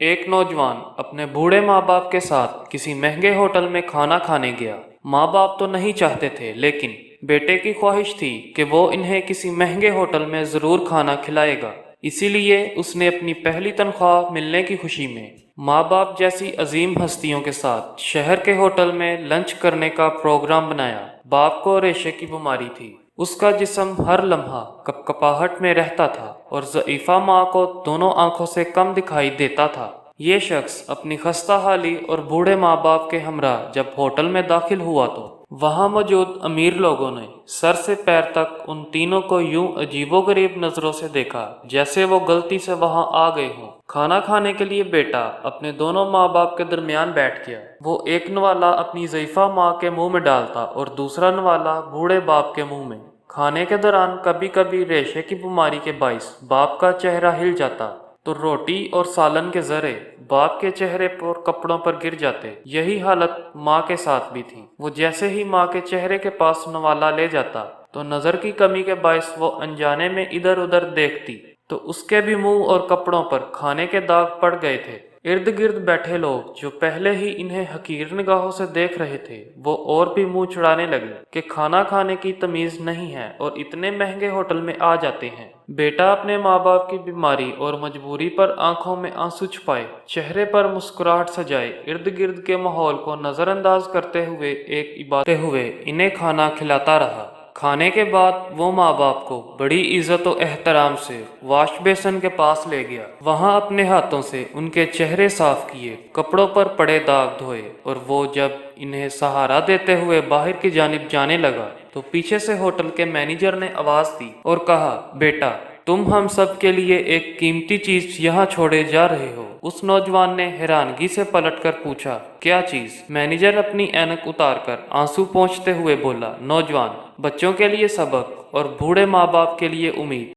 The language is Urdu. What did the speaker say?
ایک نوجوان اپنے بوڑھے ماں باپ کے ساتھ کسی مہنگے ہوٹل میں کھانا کھانے گیا۔ ماں باپ تو نہیں چاہتے تھے، لیکن بیٹے کی خواہش تھی کہ وہ انہیں کسی مہنگے ہوٹل میں ضرور کھانا کھلائے گا۔ اسی لیے اس نے اپنی پہلی تنخواہ ملنے کی خوشی میں ماں باپ جیسی عظیم ہستیوں کے ساتھ شہر کے ہوٹل میں لنچ کرنے کا پروگرام بنایا۔ باپ کو ریشے کی بیماری تھی۔ اس کا جسم ہر لمحہ کپکپاہٹ میں رہتا تھا اور ضعیفہ ماں کو دونوں آنکھوں سے کم دکھائی دیتا تھا۔ یہ شخص اپنی خستہ حالی اور بوڑھے ماں باپ کے ہمراہ جب ہوٹل میں داخل ہوا تو وہاں موجود امیر لوگوں نے سر سے پیر تک ان تینوں کو یوں عجیب و غریب نظروں سے دیکھا جیسے وہ غلطی سے وہاں آ گئے ہوں۔ کھانا کھانے کے لیے بیٹا اپنے دونوں ماں باپ کے درمیان بیٹھ گیا۔ وہ ایک نوالا اپنی ضعیفہ ماں کے منہ میں ڈالتا اور دوسرا نوالا بوڑھے باپ کے منہ میں۔ کھانے کے دوران کبھی کبھی ریشے کی بیماری کے باعث باپ کا چہرہ ہل جاتا تو روٹی اور سالن کے ذرے باپ کے چہرے پر کپڑوں پر گر جاتے۔ یہی حالت ماں کے ساتھ بھی تھی۔ وہ جیسے ہی ماں کے چہرے کے پاس نوالا لے جاتا تو نظر کی کمی کے باعث وہ انجانے میں ادھر ادھر دیکھتی تو اس کے بھی منہ اور کپڑوں پر کھانے کے داغ پڑ گئے تھے۔ ارد گرد بیٹھے لوگ جو پہلے ہی انہیں حقیر نگاہوں سے دیکھ رہے تھے وہ اور بھی منہ چھڑانے لگے کہ کھانا کھانے کی تمیز نہیں ہے اور اتنے مہنگے ہوٹل میں آ جاتے ہیں۔ بیٹا اپنے ماں باپ کی بیماری اور مجبوری پر آنکھوں میں آنسو چھپائے، چہرے پر مسکراہٹ سجائے، ارد گرد کے ماحول کو نظر انداز کرتے ہوئے ایک عبادت ہوئے انہیں کھانا کھلاتا رہا۔ کھانے کے بعد وہ ماں باپ کو بڑی عزت و احترام سے واش بیسن کے پاس لے گیا۔ وہاں اپنے ہاتھوں سے ان کے چہرے صاف کیے، کپڑوں پر پڑے داغ دھوئے اور وہ جب انہیں سہارا دیتے ہوئے باہر کی جانب جانے لگا تو پیچھے سے ہوٹل کے مینیجر نے آواز دی اور کہا، بیٹا تم ہم سب کے لیے ایک قیمتی چیز یہاں چھوڑے جا رہے ہو۔ اس نوجوان نے حیرانگی سے پلٹ کر پوچھا، کیا چیز؟ مینیجر اپنی اینک اتار کر آنسو پونچھتے ہوئے بولا، نوجوان، بچوں کے لیے سبق اور بوڑھے ماں باپ کے لیے امید۔